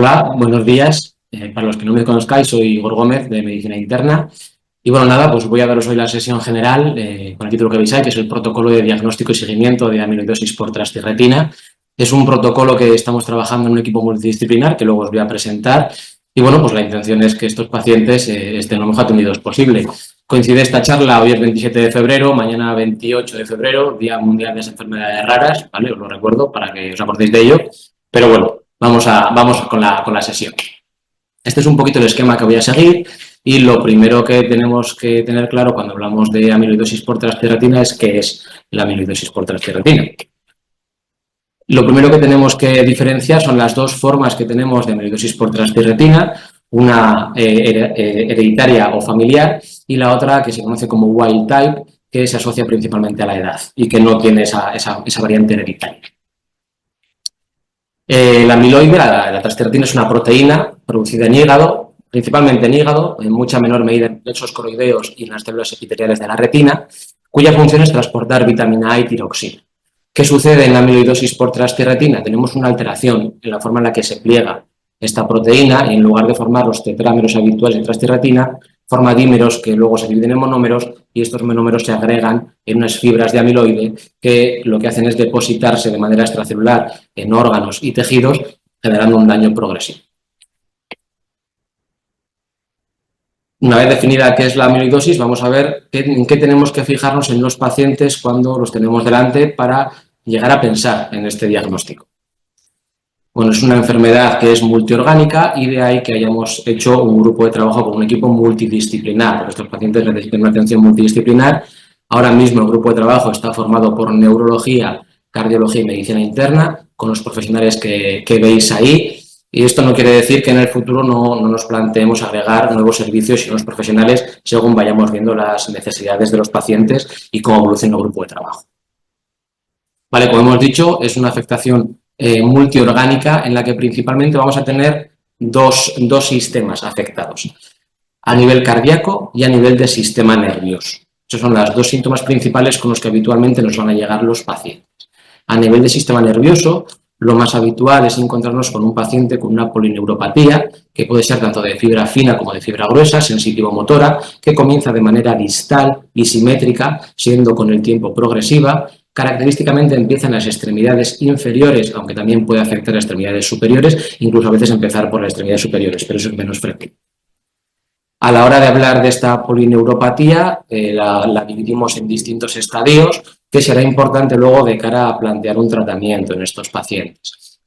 Hola, buenos días. Para los que no me conozcáis, soy Igor Gómez, de Medicina Interna. Y bueno, nada, pues voy a daros hoy la sesión general con el título que veis ahí, que es el protocolo de diagnóstico y seguimiento de amiloidosis por transtirretina. Es un protocolo que estamos trabajando en un equipo multidisciplinar, que luego os voy a presentar. Y bueno, pues la intención es que estos pacientes estén lo mejor atendidos posible. Coincide esta charla, hoy es 27 de febrero, mañana 28 de febrero, Día Mundial de las Enfermedades Raras, ¿vale? Os lo recuerdo para que os acordéis de ello. Pero bueno, vamos con la sesión. Este es un poquito el esquema que voy a seguir y lo primero que tenemos que tener claro cuando hablamos de amiloidosis por transtirretina es qué es la amiloidosis por transtirretina. Lo primero que tenemos que diferenciar son las dos formas que tenemos de amiloidosis por transtirretina, una hereditaria o familiar y la otra que se conoce como wild type, que se asocia principalmente a la edad y que no tiene esa variante hereditaria. La amiloide, la transtirretina, es una proteína producida en hígado, principalmente en hígado, en mucha menor medida en plexos coroideos y en las células epiteliales de la retina, cuya función es transportar vitamina A y tiroxina. ¿Qué sucede en la amiloidosis por transtirretina? Tenemos una alteración en la forma en la que se pliega esta proteína y en lugar de formar los tetrámeros habituales de transtirretina, forma dímeros que luego se dividen en monómeros y estos monómeros se agregan en unas fibras de amiloide que lo que hacen es depositarse de manera extracelular en órganos y tejidos, generando un daño progresivo. Una vez definida qué es la amiloidosis, vamos a ver en qué tenemos que fijarnos en los pacientes cuando los tenemos delante para llegar a pensar en este diagnóstico. Bueno, es una enfermedad que es multiorgánica y de ahí que hayamos hecho un grupo de trabajo con un equipo multidisciplinar, porque estos pacientes necesitan una atención multidisciplinar. Ahora mismo el grupo de trabajo está formado por neurología, cardiología y medicina interna, con los profesionales que veis ahí. Y esto no quiere decir que en el futuro no nos planteemos agregar nuevos servicios y nuevos profesionales según vayamos viendo las necesidades de los pacientes y cómo evoluciona el grupo de trabajo. Vale, como hemos dicho, es una afectación multiorgánica en la que principalmente vamos a tener dos sistemas afectados, a nivel cardíaco y a nivel de sistema nervioso. Esos son los dos síntomas principales con los que habitualmente nos van a llegar los pacientes. A nivel de sistema nervioso, lo más habitual es encontrarnos con un paciente con una polineuropatía, que puede ser tanto de fibra fina como de fibra gruesa, sensitivo-motora, que comienza de manera distal y simétrica, siendo con el tiempo progresiva. Característicamente empieza en las extremidades inferiores, aunque también puede afectar a extremidades superiores, incluso a veces empezar por las extremidades superiores, pero eso es menos frecuente. A la hora de hablar de esta polineuropatía, la dividimos en distintos estadios, que será importante luego de cara a plantear un tratamiento en estos pacientes.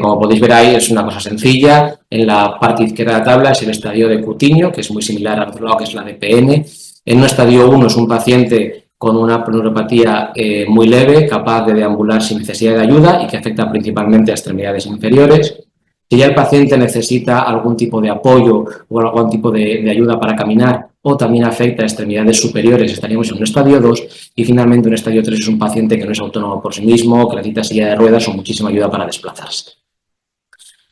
Como podéis ver ahí, es una cosa sencilla. En la parte izquierda de la tabla es el estadio de Coutinho, que es muy similar al otro lado, que es la de PN. En un estadio 1 es un paciente con una polineuropatía muy leve, capaz de deambular sin necesidad de ayuda y que afecta principalmente a extremidades inferiores. Si ya el paciente necesita algún tipo de apoyo o algún tipo de ayuda para caminar o también afecta a extremidades superiores, estaríamos en un estadio 2 y finalmente un estadio 3 es un paciente que no es autónomo por sí mismo, que necesita silla de ruedas o muchísima ayuda para desplazarse.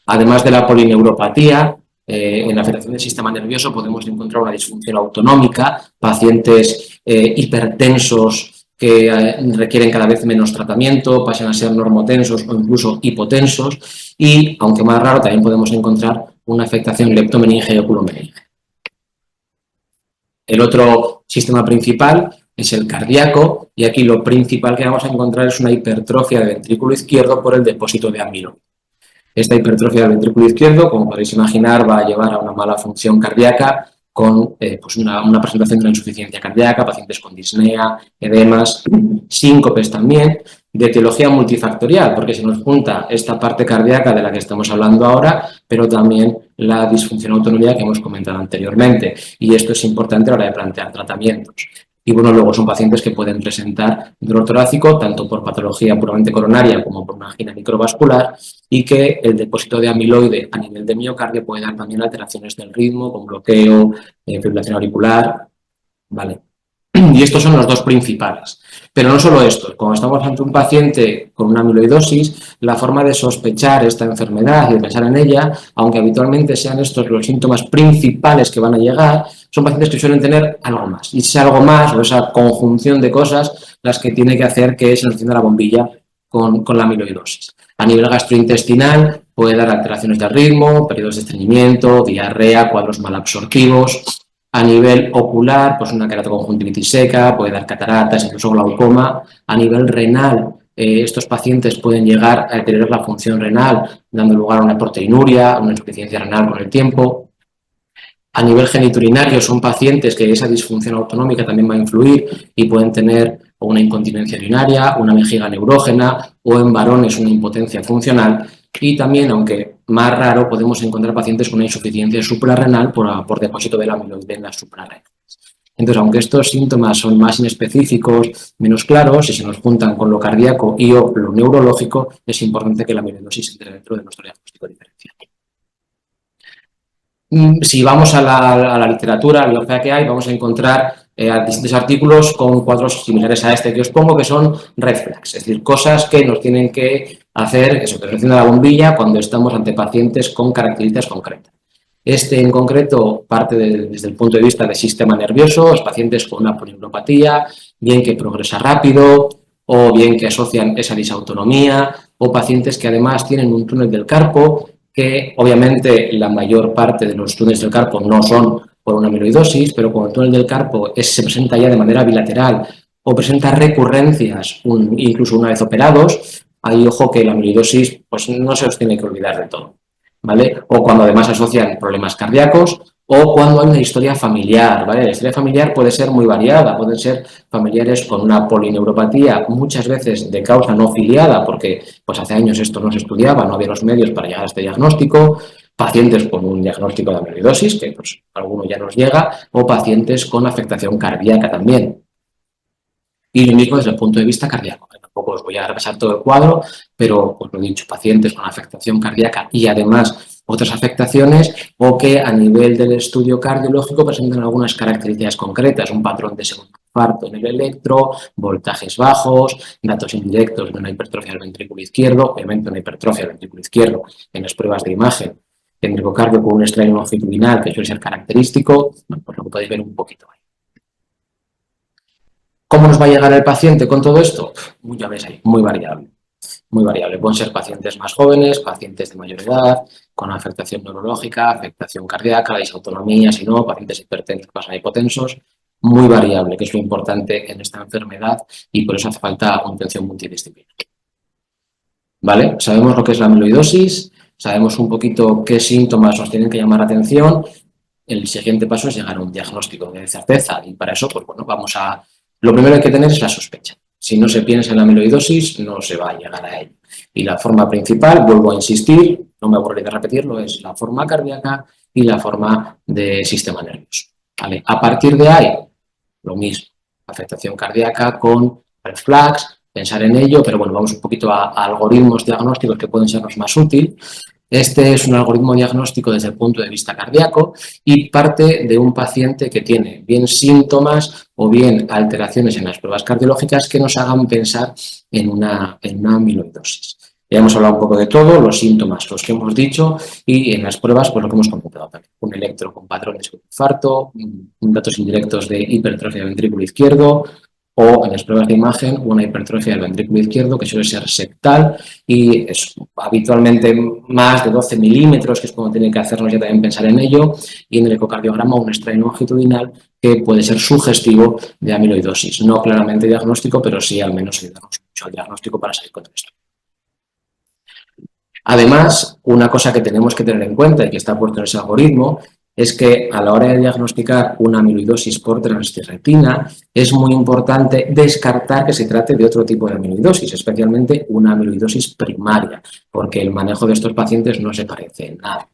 Además de la polineuropatía, en la afectación del sistema nervioso podemos encontrar una disfunción autonómica, pacientes hipertensos que requieren cada vez menos tratamiento, pasan a ser normotensos o incluso hipotensos y, aunque más raro, también podemos encontrar una afectación leptomeninge y oculomeninge. El otro sistema principal es el cardíaco y aquí lo principal que vamos a encontrar es una hipertrofia del ventrículo izquierdo por el depósito de amiloide. Esta hipertrofia del ventrículo izquierdo, como podéis imaginar, va a llevar a una mala función cardíaca con pues una presentación de una insuficiencia cardíaca, pacientes con disnea, edemas, síncopes también, de etiología multifactorial, porque se nos junta esta parte cardíaca de la que estamos hablando ahora, pero también la disfunción autonómica que hemos comentado anteriormente. Y esto es importante a la hora de plantear tratamientos. Y bueno, luego son pacientes que pueden presentar dolor torácico tanto por patología puramente coronaria como por una angina microvascular y que el depósito de amiloide a nivel de miocardio puede dar también alteraciones del ritmo con bloqueo, fibrilación auricular, ¿vale? Y estos son los dos principales. Pero no solo esto, cuando estamos ante un paciente con una amiloidosis, la forma de sospechar esta enfermedad y de pensar en ella, aunque habitualmente sean estos los síntomas principales que van a llegar, son pacientes que suelen tener algo más. Y ese algo más, o esa conjunción de cosas, las que tiene que hacer que se nos encienda la bombilla con la amiloidosis. A nivel gastrointestinal, puede dar alteraciones del ritmo, periodos de estreñimiento, diarrea, cuadros malabsortivos. A nivel ocular, pues una queratoconjuntivitis seca, puede dar cataratas, incluso glaucoma. A nivel renal, estos pacientes pueden llegar a deteriorar la función renal, dando lugar a una proteinuria, a una insuficiencia renal con el tiempo. A nivel genitourinario son pacientes que esa disfunción autonómica también va a influir y pueden tener una incontinencia urinaria, una vejiga neurógena o en varones una impotencia funcional. Y también, aunque más raro, podemos encontrar pacientes con una insuficiencia suprarrenal por depósito de la amiloide en las suprarrenales. Entonces, aunque estos síntomas son más inespecíficos, menos claros, y se nos juntan con lo cardíaco y o lo neurológico, es importante que la amiloidosis entre dentro de nuestro diagnóstico diferencial. Si vamos a la literatura, a la bibliografía que hay, vamos a encontrar distintos artículos con cuadros similares a este que os pongo, que son red flags, es decir, cosas que nos tienen que hacer, eso, que nos encienda la bombilla cuando estamos ante pacientes con características concretas. Este en concreto parte desde el punto de vista del sistema nervioso, los pacientes con una polineuropatía, bien que progresa rápido o bien que asocian esa disautonomía, o pacientes que además tienen un túnel del carpo, que obviamente la mayor parte de los túneles del carpo no son por una amiloidosis, pero cuando el túnel del carpo se presenta ya de manera bilateral o presenta recurrencias incluso una vez operados, ahí ojo que la amiloidosis pues no se os tiene que olvidar de todo, ¿vale? O cuando además asocian problemas cardíacos o cuando hay una historia familiar, ¿vale? La historia familiar puede ser muy variada, pueden ser familiares con una polineuropatía, muchas veces de causa no filiada, porque pues hace años esto no se estudiaba, no había los medios para llegar a este diagnóstico, pacientes con un diagnóstico de amiloidosis, que pues alguno ya nos llega, o pacientes con afectación cardíaca también. Y lo mismo desde el punto de vista cardíaco. Tampoco os voy a repasar todo el cuadro, pero, pues lo he dicho, pacientes con afectación cardíaca y además otras afectaciones o que a nivel del estudio cardiológico presentan algunas características concretas, un patrón de segundo infarto en el electro, voltajes bajos, datos indirectos de una hipertrofia del ventrículo izquierdo, obviamente una hipertrofia del ventrículo izquierdo en las pruebas de imagen en ecocardio con un estreno longitudinal que suele ser característico, bueno, pues lo podéis ver un poquito ahí. ¿Cómo nos va a llegar el paciente con todo esto? Ya ves ahí, muy variable. Muy variable. Pueden ser pacientes más jóvenes, pacientes de mayor edad, con afectación neurológica, afectación cardíaca, disautonomía, si no, pacientes hipertensos, pasan hipotensos. Muy variable, que es lo importante en esta enfermedad y por eso hace falta una atención multidisciplinar. ¿Vale? Sabemos lo que es la amiloidosis, sabemos un poquito qué síntomas nos tienen que llamar la atención. El siguiente paso es llegar a un diagnóstico de certeza y para eso, pues bueno, lo primero que hay que tener es la sospecha. Si no se piensa en la amiloidosis, no se va a llegar a ello. Y la forma principal, vuelvo a insistir, no me aburriré de repetirlo, es la forma cardíaca y la forma de sistema nervioso. ¿Vale? A partir de ahí, lo mismo, afectación cardíaca con red flags, pensar en ello, pero bueno, vamos un poquito a algoritmos diagnósticos que pueden sernos más útil. Este es un algoritmo diagnóstico desde el punto de vista cardíaco y parte de un paciente que tiene bien síntomas o bien alteraciones en las pruebas cardiológicas que nos hagan pensar en una amiloidosis. Ya hemos hablado un poco de todo, los síntomas, los que hemos dicho, y en las pruebas, pues lo que hemos comentado también. Un electro con patrones de infarto, datos indirectos de hipertrofia del ventrículo izquierdo, o en las pruebas de imagen una hipertrofia del ventrículo izquierdo que suele ser septal y es habitualmente más de 12 milímetros, que es como tiene que hacernos ya también pensar en ello, y en el ecocardiograma un estreno longitudinal que puede ser sugestivo de amiloidosis. No claramente diagnóstico, pero sí al menos ayudarnos mucho al diagnóstico para salir con esto. Además, una cosa que tenemos que tener en cuenta y que está puesto en ese algoritmo es que a la hora de diagnosticar una amiloidosis por transtirretina es muy importante descartar que se trate de otro tipo de amiloidosis, especialmente una amiloidosis primaria, porque el manejo de estos pacientes no se parece en nada.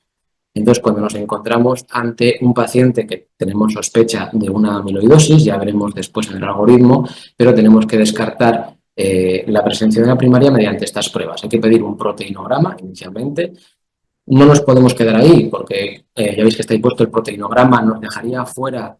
Entonces, cuando nos encontramos ante un paciente que tenemos sospecha de una amiloidosis, ya veremos después en el algoritmo, pero tenemos que descartar la presencia de la primaria mediante estas pruebas. Hay que pedir un proteinograma inicialmente. No nos podemos quedar ahí porque ya veis que está ahí puesto el proteinograma, nos dejaría fuera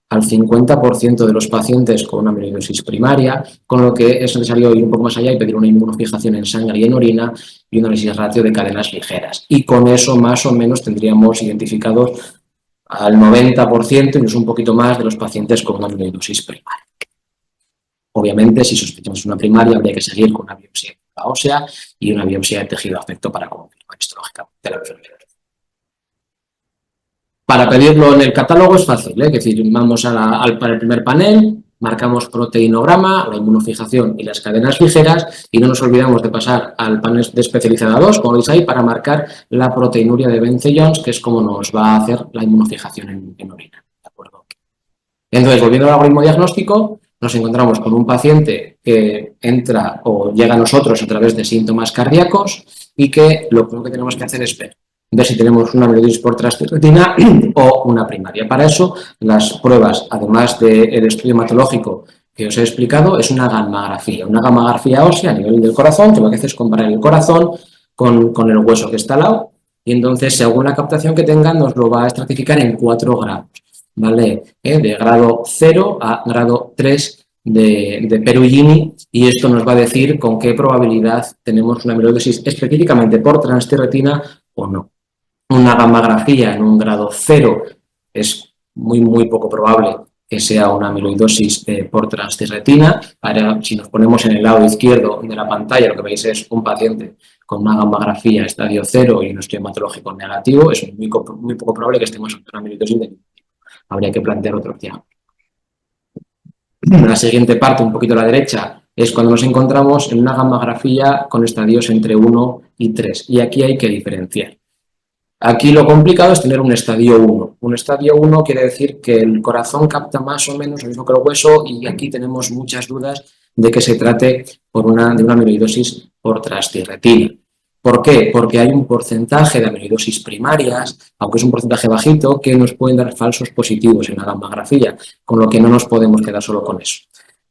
al 50% de los pacientes con una amiloidosis primaria, con lo que es necesario ir un poco más allá y pedir una inmunofijación en sangre y en orina y un análisis ratio de cadenas ligeras. Y con eso más o menos tendríamos identificados al 90%, incluso un poquito más, de los pacientes con una amiloidosis primaria. Obviamente, si sospechamos una primaria, habría que seguir con una biopsia ósea y una biopsia de tejido afecto para confirmar. histológicamente la enfermedad. Para pedirlo en el catálogo es fácil, es decir, vamos para el primer panel, marcamos proteinograma, la inmunofijación y las cadenas ligeras y no nos olvidamos de pasar al panel de especializada 2, como veis ahí, para marcar la proteinuria de Bence-Jones, que es como nos va a hacer la inmunofijación en orina. ¿De acuerdo? Entonces, volviendo al algoritmo diagnóstico, nos encontramos con un paciente que entra o llega a nosotros a través de síntomas cardíacos y que lo primero que tenemos que hacer es ver si tenemos una amiloidosis por transtirretina o una primaria. Para eso, las pruebas, además del estudio hematológico que os he explicado, es una gammagrafía ósea a nivel del corazón, que lo que hace es comparar el corazón con el hueso que está al lado, y entonces, según la captación que tenga, nos lo va a estratificar en 4 grados, ¿vale? De grado 0 a grado 3 de Perugini, y esto nos va a decir con qué probabilidad tenemos una amiloidosis específicamente por transtirretina o no. Una gammagrafía en un grado 0 es muy poco probable que sea una amiloidosis por transtirretina. Ahora, si nos ponemos en el lado izquierdo de la pantalla, lo que veis es un paciente con una gammagrafía estadio 0 y un estudio hematológico negativo. Es muy poco probable que estemos ante una amiloidosis de ningún tipo. Habría que plantear otro diagnóstico. La siguiente parte, un poquito a la derecha, es cuando nos encontramos en una gammagrafía con estadios entre 1 y 3. Y aquí hay que diferenciar. Aquí lo complicado es tener un estadio 1. Un estadio 1 quiere decir que el corazón capta más o menos lo mismo que el hueso y aquí tenemos muchas dudas de que se trate de una amiloidosis por transtirretina. ¿Por qué? Porque hay un porcentaje de amiloidosis primarias, aunque es un porcentaje bajito, que nos pueden dar falsos positivos en la gammagrafía, con lo que no nos podemos quedar solo con eso.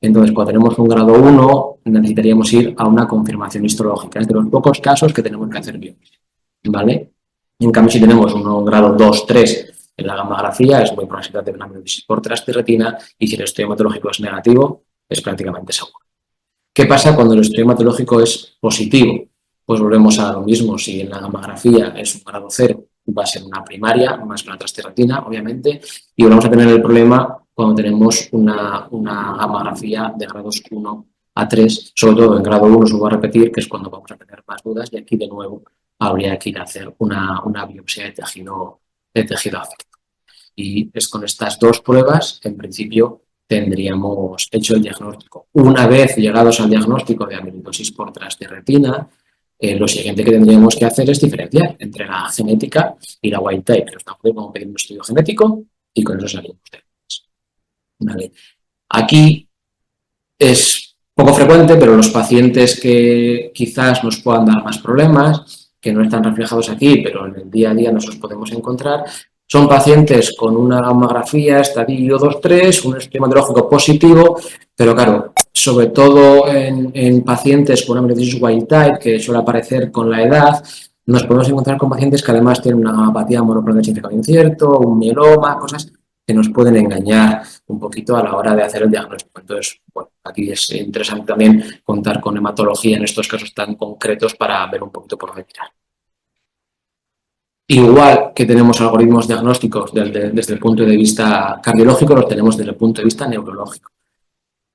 Entonces, cuando tenemos un grado 1, necesitaríamos ir a una confirmación histológica. Es de los pocos casos que tenemos que hacer biopsia, ¿vale? En cambio, si tenemos un grado 2, 3 en la gammagrafía, es muy probable de una amiloidosis por transtirretina, y si el estudio hematológico es negativo, es prácticamente seguro. ¿Qué pasa cuando el estudio hematológico es positivo? Pues volvemos a lo mismo. Si en la gammagrafía es un grado 0, va a ser una primaria, más que una transtirretina, obviamente, y vamos a tener el problema cuando tenemos una gammagrafía de grados 1 a 3, sobre todo en grado 1, os voy a repetir, que es cuando vamos a tener más dudas, y aquí de nuevo habría que ir a hacer una biopsia de tejido afectado. Y es con estas 2 pruebas, en principio, tendríamos hecho el diagnóstico. Una vez llegados al diagnóstico de amiloidosis por transtirretina, lo siguiente que tendríamos que hacer es diferenciar entre la genética y la wild type. Nos vamos a pedir un estudio genético y con eso salimos de ellas. ¿Vale? Aquí es poco frecuente, pero los pacientes que quizás nos puedan dar más problemas, que no están reflejados aquí, pero en el día a día nos los podemos encontrar, son pacientes con una gammagrafía estadio 2-3, un estudio hematológico positivo, pero claro, sobre todo en pacientes con una amiloidosis wild type, que suele aparecer con la edad, nos podemos encontrar con pacientes que además tienen una gamapatía monoclonal de incierto, un mieloma, cosas que nos pueden engañar un poquito a la hora de hacer el diagnóstico. Entonces, bueno, aquí es interesante también contar con hematología en estos casos tan concretos para ver un poquito por dónde tirar. Igual que tenemos algoritmos diagnósticos desde el punto de vista cardiológico, los tenemos desde el punto de vista neurológico.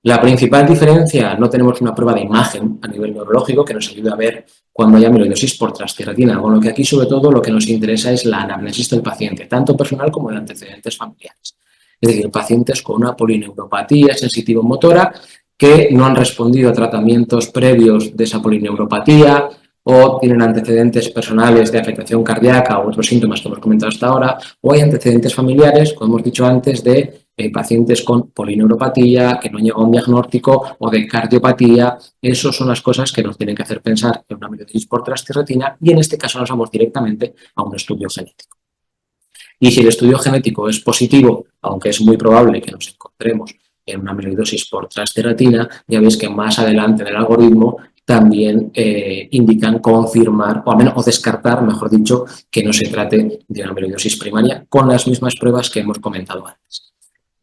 La principal diferencia, no tenemos una prueba de imagen a nivel neurológico que nos ayude a ver cuando hay amiloidosis por transtirretina. Bueno, que aquí sobre todo lo que nos interesa es la anamnesis del paciente, tanto personal como de antecedentes familiares. Es decir, pacientes con una polineuropatía sensitivo-motora que no han respondido a tratamientos previos de esa polineuropatía o tienen antecedentes personales de afectación cardíaca o otros síntomas que hemos comentado hasta ahora, o hay antecedentes familiares, como hemos dicho antes, de pacientes con polineuropatía, que no han llegado a un diagnóstico, o de cardiopatía. Esas son las cosas que nos tienen que hacer pensar en una amiloidosis por transtirretina, y en este caso nos vamos directamente a un estudio genético. Y si el estudio genético es positivo, aunque es muy probable que nos encontremos en una amiloidosis por transtirretina, ya veis que más adelante en el algoritmo también indican confirmar o descartar, mejor dicho, que no se trate de una amiloidosis primaria con las mismas pruebas que hemos comentado antes.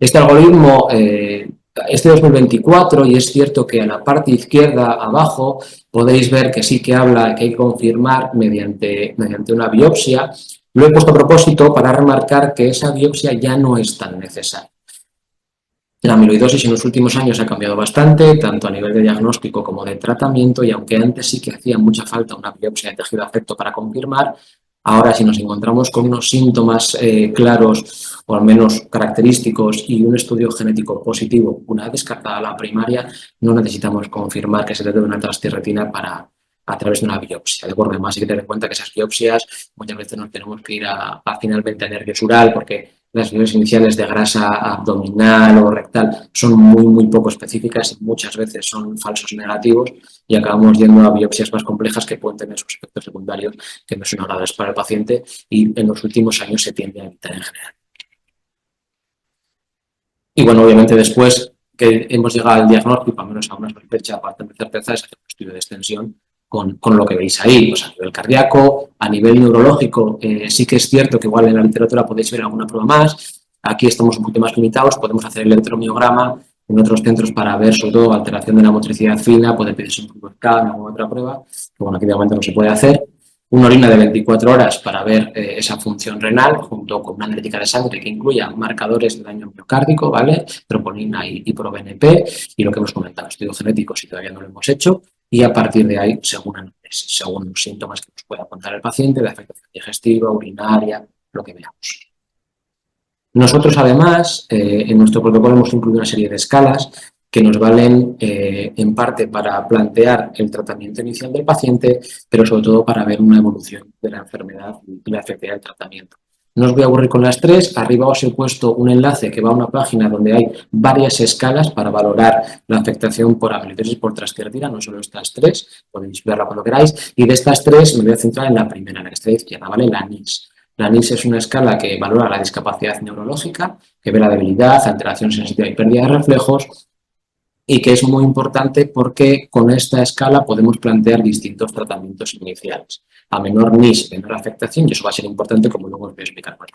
Este algoritmo es de 2024 y es cierto que a la parte izquierda abajo podéis ver que sí que habla que hay que confirmar mediante una biopsia. Lo he puesto a propósito para remarcar que esa biopsia ya no es tan necesaria. La amiloidosis en los últimos años ha cambiado bastante, tanto a nivel de diagnóstico como de tratamiento, y aunque antes sí que hacía mucha falta una biopsia de tejido afecto para confirmar, ahora si nos encontramos con unos síntomas claros o al menos característicos y un estudio genético positivo, una vez descartada la primaria, no necesitamos confirmar que se trata de una transtierretina a través de una biopsia. De acuerdo, además hay que tener en cuenta que esas biopsias muchas veces nos tenemos que ir a finalmente a nervio sural porque las biopsias iniciales de grasa abdominal o rectal son muy poco específicas y muchas veces son falsos negativos y acabamos yendo a biopsias más complejas que pueden tener sus efectos secundarios que no son agradables para el paciente y en los últimos años se tiende a evitar en general. Y bueno, obviamente después que hemos llegado al diagnóstico, al menos a una sospecha, aparte de certeza, es hacer un estudio de extensión con lo que veis ahí, pues a nivel cardíaco, a nivel neurológico, sí que es cierto que igual en la literatura podéis ver alguna prueba más. Aquí estamos un poquito más limitados, podemos hacer el electromiograma en otros centros para ver sobre todo alteración de la motricidad fina, puede pedirse un poco de CAM o otra prueba, que bueno, aquí de momento no se puede hacer. Una orina de 24 horas para ver esa función renal, junto con una analítica de sangre que incluya marcadores de daño miocárdico, ¿vale? Troponina y proBNP, y lo que hemos comentado, estudio genético si todavía no lo hemos hecho, y a partir de ahí, según los síntomas que nos pueda contar el paciente, de afectación digestiva, urinaria, lo que veamos. Nosotros, además, en nuestro protocolo hemos incluido una serie de escalas que nos valen en parte para plantear el tratamiento inicial del paciente, pero sobre todo para ver una evolución de la enfermedad y la efectividad del tratamiento. No os voy a aburrir con las tres. Arriba os he puesto un enlace que va a una página donde hay varias escalas para valorar la afectación por amiloidosis por transtierretina, no solo estas tres, podéis verla cuando queráis. Y de estas tres me voy a centrar en la primera, en la que está a la izquierda, ¿vale? La NIS. La NIS es una escala que valora la discapacidad neurológica, que ve la debilidad, alteración sensitiva y pérdida de reflejos, y que es muy importante porque con esta escala podemos plantear distintos tratamientos iniciales. A menor NIS, menor afectación, y eso va a ser importante como luego os voy a explicar por qué.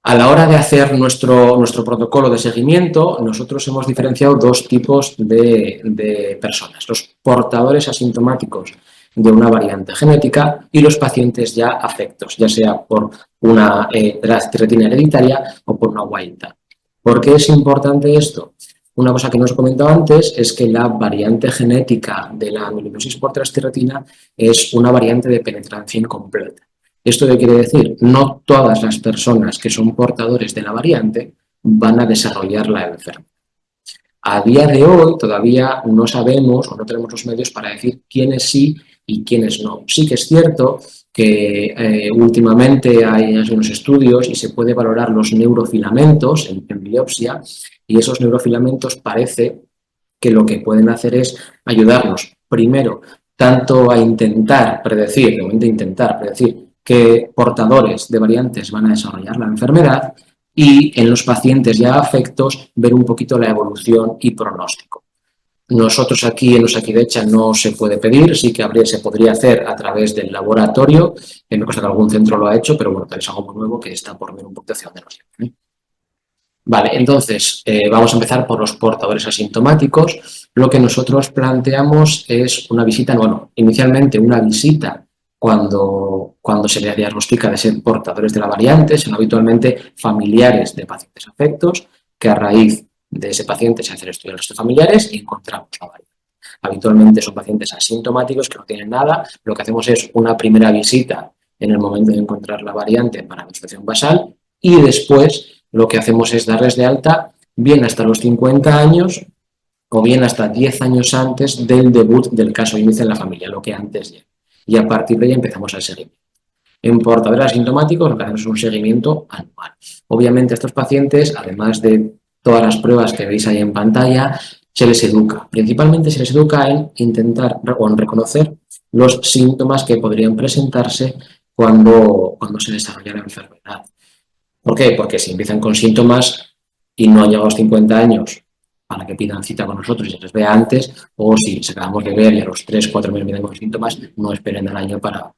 A la hora de hacer nuestro protocolo de seguimiento, nosotros hemos diferenciado dos tipos de personas, los portadores asintomáticos de una variante genética y los pacientes ya afectos, ya sea por una transtierretina hereditaria o por una wild type. ¿Por qué es importante esto? Una cosa que no os he comentado antes es que la variante genética de la amiloidosis por transtierretina es una variante de penetrancia incompleta. ¿Esto qué quiere decir? No todas las personas que son portadores de la variante van a desarrollar la enfermedad. A día de hoy todavía no sabemos o no tenemos los medios para decir quiénes sí y quiénes no. Sí que es cierto que últimamente hay unos estudios y se puede valorar los neurofilamentos en biopsia y esos neurofilamentos parece que lo que pueden hacer es ayudarnos, primero, tanto a intentar predecir, de momento intentar predecir qué portadores de variantes van a desarrollar la enfermedad y en los pacientes ya afectos ver un poquito la evolución y pronóstico. Nosotros aquí en Osakidetza no se puede pedir, sí que se podría hacer a través del laboratorio, me consta que algún centro lo ha hecho, pero bueno, es algo muy nuevo que está por ver un poquito hacia dónde nos lleva. Vale, entonces vamos a empezar por los portadores asintomáticos. Lo que nosotros planteamos es una visita, bueno, inicialmente una visita cuando se le diagnostica de ser portadores de la variante, son habitualmente familiares de pacientes afectos, que a raíz de ese paciente se hace el estudio del resto de familiares y encontramos la variante. Habitualmente son pacientes asintomáticos que no tienen nada. Lo que hacemos es una primera visita en el momento de encontrar la variante para la inspección basal y después lo que hacemos es darles de alta bien hasta los 50 años o bien hasta 10 años antes del debut del caso índice en la familia, lo que antes ya. Y a partir de ahí empezamos el seguimiento. En portadores asintomáticos lo que hacemos es un seguimiento anual. Obviamente a estos pacientes, además de todas las pruebas que veis ahí en pantalla, se les educa. Principalmente se les educa en intentar o en reconocer los síntomas que podrían presentarse cuando se desarrolla la enfermedad. ¿Por qué? Porque si empiezan con síntomas y no han llegado a los 50 años para que pidan cita con nosotros y se les vea antes, o si se acabamos de ver y a los 3-4 meses vienen con síntomas, no esperen al año para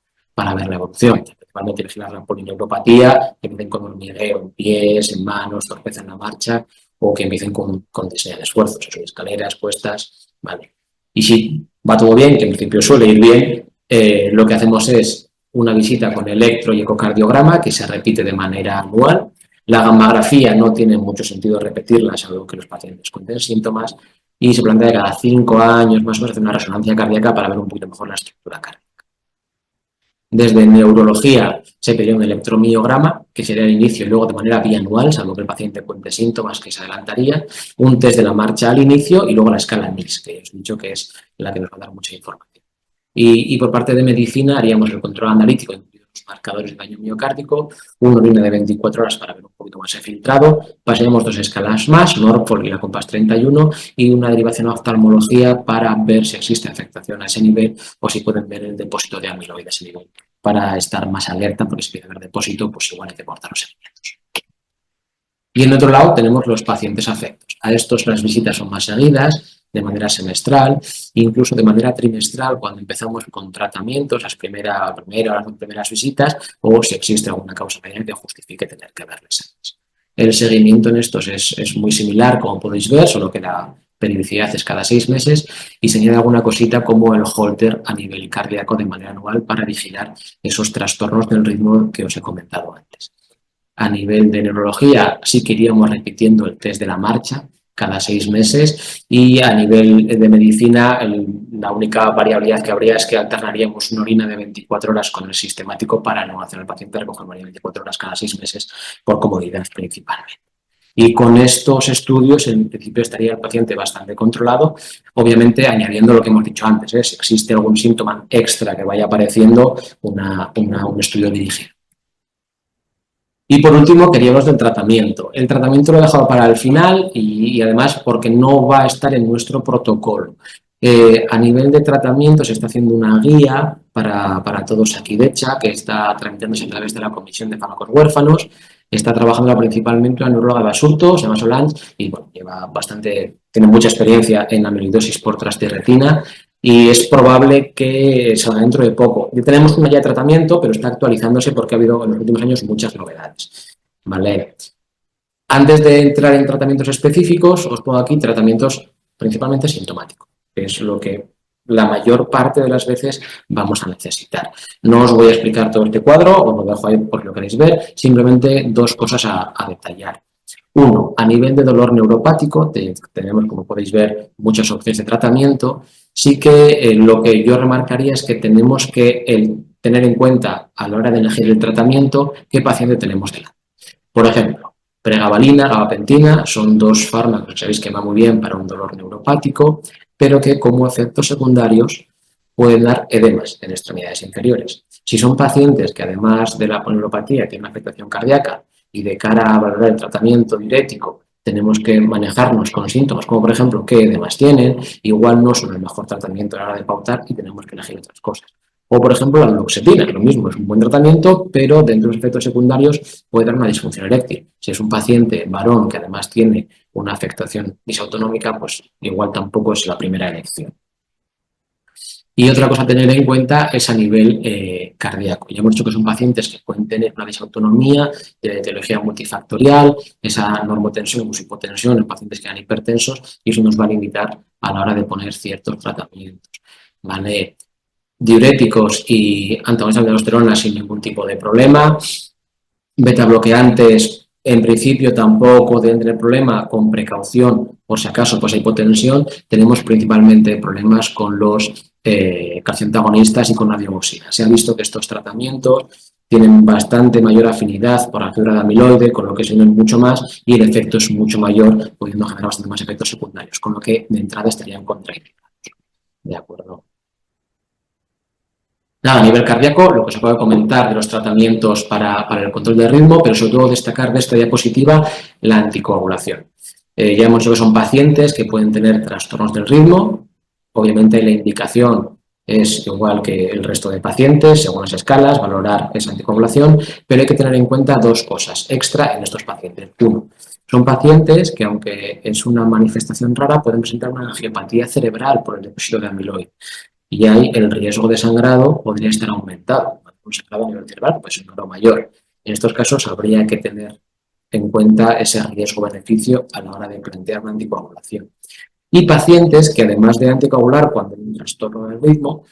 ver la evolución. Principalmente la polineuropatía, que empiecen con hormigueo en pies, en manos, torpeza en la marcha, o que empiecen con diseño de esfuerzos, escaleras, cuestas, ¿vale? Y si va todo bien, que en principio suele ir bien, lo que hacemos es una visita con electro y ecocardiograma que se repite de manera anual. La gammagrafía no tiene mucho sentido repetirla, salvo que los pacientes cuenten síntomas, y se plantea que cada 5 años más o menos hacer una resonancia cardíaca para ver un poquito mejor la estructura cardíaca. Desde neurología se pediría un electromiograma, que sería el inicio y luego de manera bianual, salvo que el paciente cuente síntomas, que se adelantaría, un test de la marcha al inicio y luego la escala NIS, que os he dicho que es la que nos va a dar mucha información. Y por parte de medicina haríamos el control analítico, incluidos los marcadores de daño miocárdico, una orina de 24 horas para ver un poquito más el filtrado, pasaríamos 2 escalas más, Norfolk y la Compass 31, y una derivación a oftalmología para ver si existe afectación a ese nivel o si pueden ver el depósito de amiloide a ese nivel, para estar más alerta, porque si empieza a haber depósito, pues igual hay que cortar los seguimientos. Y en otro lado tenemos los pacientes afectos. A estos las visitas son más seguidas, de manera semestral, incluso de manera trimestral cuando empezamos con tratamientos, las primeras visitas, o si existe alguna causa médica que justifique tener que verles antes. El seguimiento en estos es muy similar, como podéis ver, solo que la periodicidad es cada 6 meses y se añade alguna cosita como el Holter a nivel cardíaco de manera anual para vigilar esos trastornos del ritmo que os he comentado antes. A nivel de neurología sí que iríamos repitiendo el test de la marcha cada 6 meses y a nivel de medicina la única variabilidad que habría es que alternaríamos una orina de 24 horas con el sistemático para no hacer al paciente recoger una orina de 24 horas cada 6 meses por comodidad principalmente. Y con estos estudios, en principio, estaría el paciente bastante controlado, obviamente añadiendo lo que hemos dicho antes, si existe algún síntoma extra que vaya apareciendo, un estudio dirigido. Y por último, queríamos del tratamiento. El tratamiento lo he dejado para el final y además porque no va a estar en nuestro protocolo. A nivel de tratamiento se está haciendo una guía para todos aquí de Osakidetza, que está tramitándose a través de la Comisión de Fármacos Huérfanos. Está trabajando principalmente la neuróloga de Basurto, se llama Solange, y bueno, tiene mucha experiencia en amiloidosis por transtirretina y es probable que salga dentro de poco. Ya tenemos una guía de tratamiento, pero está actualizándose porque ha habido en los últimos años muchas novedades. ¿Vale? Antes de entrar en tratamientos específicos, os pongo aquí tratamientos principalmente sintomáticos, que es lo que la mayor parte de las veces vamos a necesitar. No os voy a explicar todo este cuadro, os lo dejo ahí por si lo queréis ver, simplemente 2 cosas a detallar. Uno, a nivel de dolor neuropático, tenemos, como podéis ver, muchas opciones de tratamiento. Sí que lo que yo remarcaría es que tenemos que tener en cuenta a la hora de elegir el tratamiento qué paciente tenemos delante. Por ejemplo, pregabalina, gabapentina son 2 fármacos que sabéis que van muy bien para un dolor neuropático, pero que como efectos secundarios pueden dar edemas en extremidades inferiores. Si son pacientes que además de la polioneuropatía tienen una afectación cardíaca y de cara a valorar el tratamiento diurético tenemos que manejarnos con síntomas como por ejemplo qué edemas tienen, igual no son el mejor tratamiento a la hora de pautar y tenemos que elegir otras cosas. O, por ejemplo, la duloxetina, que lo mismo es un buen tratamiento, pero dentro de los efectos secundarios puede dar una disfunción eréctil. Si es un paciente varón que además tiene una afectación disautonómica, pues igual tampoco es la primera elección. Y otra cosa a tener en cuenta es a nivel cardíaco. Ya hemos dicho que son pacientes que pueden tener una disautonomía de etiología multifactorial, esa normotensión o hipotensión en pacientes que eran hipertensos, y eso nos va a limitar a la hora de poner ciertos tratamientos. ¿Vale? Diuréticos y antagonistas de aldosterona sin ningún tipo de problema. Beta bloqueantes, en principio tampoco deben tener problema, con precaución, por si acaso pues hay hipotensión. Tenemos principalmente problemas con los calcioantagonistas y con la dioxina. Se ha visto que estos tratamientos tienen bastante mayor afinidad por la fibra de amiloide, con lo que se unen mucho más y el efecto es mucho mayor, pudiendo generar bastante más efectos secundarios, con lo que de entrada estarían contraindicados. ¿De acuerdo? Nada, a nivel cardíaco, lo que se puede comentar de los tratamientos para el control del ritmo, pero sobre todo destacar de esta diapositiva la anticoagulación. Ya hemos dicho que son pacientes que pueden tener trastornos del ritmo. Obviamente la indicación es igual que el resto de pacientes, según las escalas, valorar esa anticoagulación, pero hay que tener en cuenta 2 cosas extra en estos pacientes. Uno, son pacientes que, aunque es una manifestación rara, pueden presentar una angiopatía cerebral por el depósito de amiloide. Y ahí el riesgo de sangrado podría estar aumentado. Un sangrado a nivel cerebral puede ser un grado mayor. En estos casos habría que tener en cuenta ese riesgo-beneficio a la hora de plantear una anticoagulación. Y pacientes que además de anticoagular cuando hay un trastorno del ritmo,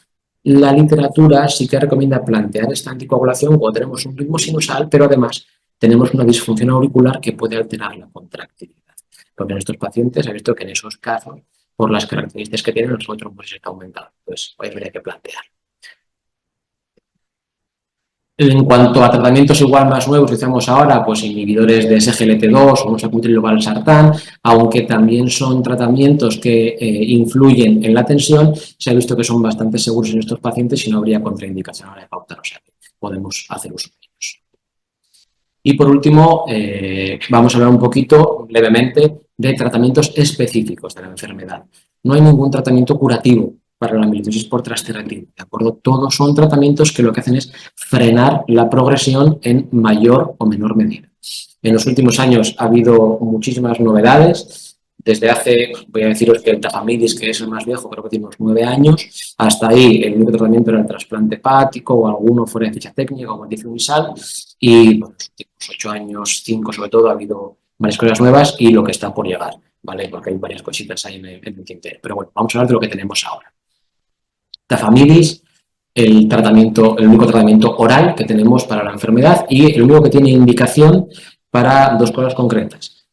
la literatura sí que recomienda plantear esta anticoagulación cuando tenemos un ritmo sinusal, pero además tenemos una disfunción auricular que puede alterar la contractilidad. Porque en estos pacientes he visto que en esos casos, por las características que tienen, el riesgo de trombosis está aumentado. Entonces, hoy habría que plantear. En cuanto a tratamientos igual más nuevos que usamos ahora, pues inhibidores de SGLT2 o sacubitril/valsartán, aunque también son tratamientos que influyen en la tensión, se ha visto que son bastante seguros en estos pacientes y no habría contraindicación a la hora de pautar, o sea que podemos hacer uso de ellos. Y por último, vamos a hablar un poquito, levemente, de tratamientos específicos de la enfermedad. No hay ningún tratamiento curativo para la amiloidosis por transtirretina, ¿de acuerdo? Todos son tratamientos que lo que hacen es frenar la progresión en mayor o menor medida. En los últimos años ha habido muchísimas novedades. Desde hace, voy a deciros que el tafamidis, que es el más viejo, creo que tiene unos 9 años, hasta ahí el único tratamiento era el trasplante hepático o alguno fuera de ficha técnica, como dice Unisal, y bueno, los últimos 8 años, 5 sobre todo, ha habido varias cosas nuevas y lo que está por llegar, ¿vale? Porque hay varias cositas ahí en el tintero. Pero bueno, vamos a hablar de lo que tenemos ahora. Tafamidis, el único tratamiento oral que tenemos para la enfermedad y el único que tiene indicación para dos cosas concretas.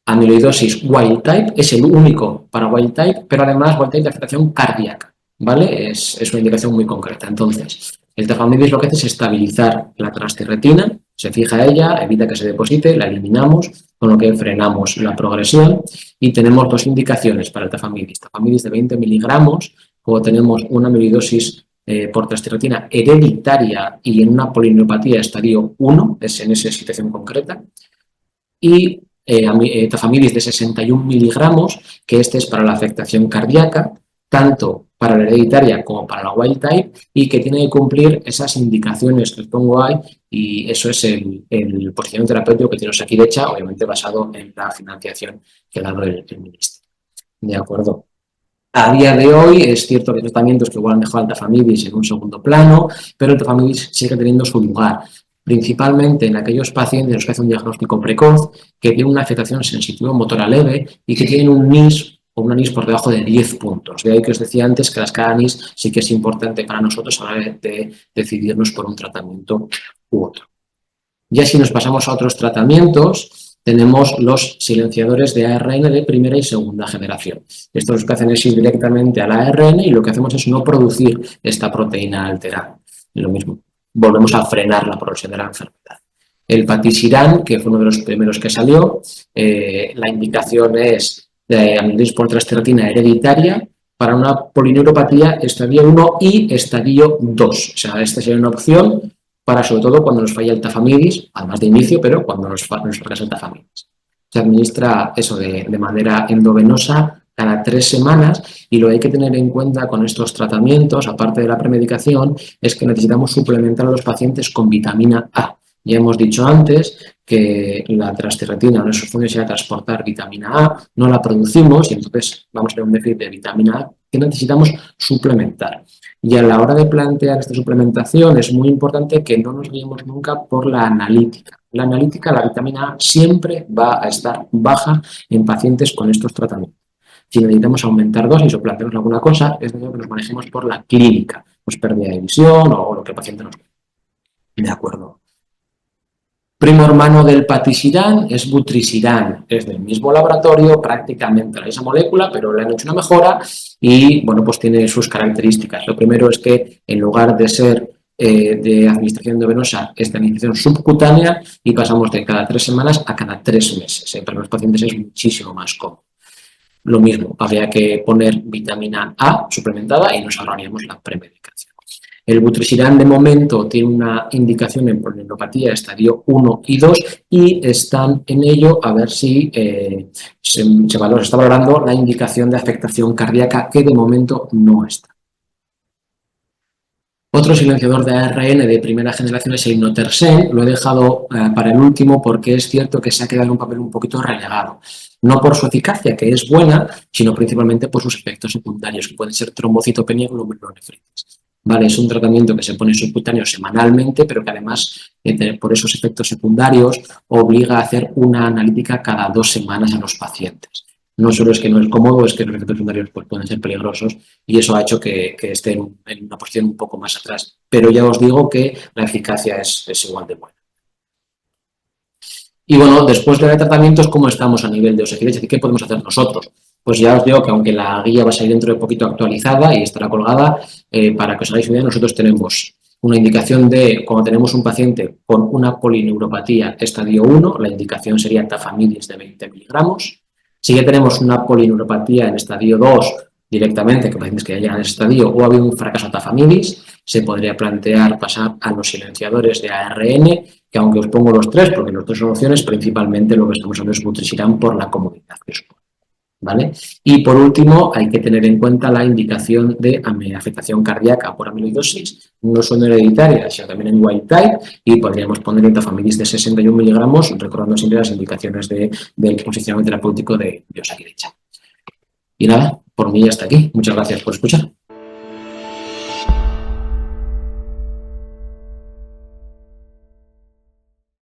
Amiloidosis wild type, es el único para wild type, pero además wild type de afectación cardíaca, ¿vale? Es una indicación muy concreta. Entonces, el tafamidis lo que hace es estabilizar la transtirretina, se fija a ella, evita que se deposite, la eliminamos, con lo que frenamos la progresión y tenemos dos indicaciones para el tafamidis. Tafamidis de 20 miligramos, como tenemos una amiloidosis por transtirretina hereditaria y en una polineopatía estadio 1, es en esa situación concreta, y tafamidis de 61 miligramos, que este es para la afectación cardíaca, tanto para la hereditaria como para la wild type, y que tiene que cumplir esas indicaciones que os pongo ahí, y eso es el posicionamiento terapéutico que tenemos aquí de hecha, obviamente basado en la financiación que ha dado el ministerio. ¿De acuerdo? A día de hoy es cierto que hay tratamientos que igual han dejado al tafamidis en un segundo plano, pero el tafamidis sigue teniendo su lugar, principalmente en aquellos pacientes en los que hace un diagnóstico precoz, que tienen una afectación sensitiva motora leve y que tienen un NIS o una NIS por debajo de 10 puntos. De ahí que os decía antes que la escala NIS sí que es importante para nosotros a la hora de decidirnos por un tratamiento u otro. Ya si nos pasamos a otros tratamientos, tenemos los silenciadores de ARN de primera y segunda generación. Estos lo que hacen es ir directamente al ARN y lo que hacemos es no producir esta proteína alterada. Lo mismo, volvemos a frenar la progresión de la enfermedad. El patisiran, que fue uno de los primeros que salió, la indicación es de amiloidosis por transtirretina hereditaria para una polineuropatía estadio 1 y estadio 2. O sea, esta sería una opción para sobre todo cuando nos falla el tafamidis, además de inicio, pero cuando nos fracasa el tafamidis. Se administra eso de manera endovenosa cada 3 semanas y lo que hay que tener en cuenta con estos tratamientos, aparte de la premedicación, es que necesitamos suplementar a los pacientes con vitamina A. Ya hemos dicho antes que la transtirretina no es su función sea transportar vitamina A, no la producimos y entonces vamos a tener un déficit de vitamina A que necesitamos suplementar. Y a la hora de plantear esta suplementación es muy importante que no nos guiemos nunca por la analítica. La analítica, la vitamina A, siempre va a estar baja en pacientes con estos tratamientos. Si necesitamos aumentar dosis o plantearnos alguna cosa, es necesario que nos manejemos por la clínica, pues pérdida de visión o lo que el paciente nos pide. De acuerdo. Primo hermano del patisiran es butrisiran, es del mismo laboratorio, prácticamente la misma molécula, pero le han hecho una mejora y, bueno, pues tiene sus características. Lo primero es que en lugar de ser de administración endovenosa, es de administración subcutánea y pasamos de cada 3 semanas a cada 3 meses. Para los pacientes es muchísimo más cómodo. Lo mismo, habría que poner vitamina A suplementada y nos ahorraríamos la premedicación. El butrisiran de momento tiene una indicación en polineuropatía estadio 1 y 2 y están en ello a ver si se está valorando la indicación de afectación cardíaca que de momento no está. Otro silenciador de ARN de primera generación es el inotersen. Lo he dejado para el último porque es cierto que se ha quedado en un papel un poquito relegado. No por su eficacia, que es buena, sino principalmente por sus efectos secundarios, que pueden ser trombocitopenia y glomerulonefritis. Vale, es un tratamiento que se pone subcutáneo semanalmente, pero que además, por esos efectos secundarios, obliga a hacer una analítica cada 2 semanas a los pacientes. No solo es que no es cómodo, es que los efectos secundarios pues, pueden ser peligrosos y eso ha hecho que esté en una posición un poco más atrás. Pero ya os digo que la eficacia es igual de buena. Y bueno, después de tratamientos, ¿cómo estamos a nivel de osakidecha? ¿Qué podemos hacer nosotros? Pues ya os digo que aunque la guía va a salir dentro de poquito actualizada y estará colgada, para que os hagáis una idea, nosotros tenemos una indicación de cuando tenemos un paciente con una polineuropatía estadio 1, la indicación sería tafamidis de 20 miligramos. Si ya tenemos una polineuropatía en estadio 2 directamente, que pacientes que ya llegan a ese estadio, o ha habido un fracaso tafamidis, se podría plantear pasar a los silenciadores de ARN, que aunque os pongo los tres, porque los tres son opciones, principalmente lo que estamos hablando es Vutrisiran por la comodidad que supone. ¿Vale? Y por último, hay que tener en cuenta la indicación de afectación cardíaca por amiloidosis, no solo hereditaria, sino también en wild type, y podríamos poner tafamidis de 61 miligramos, recordando siempre las indicaciones del posicionamiento terapéutico de osakidecha. Y nada, por mí hasta aquí. Muchas gracias por escuchar.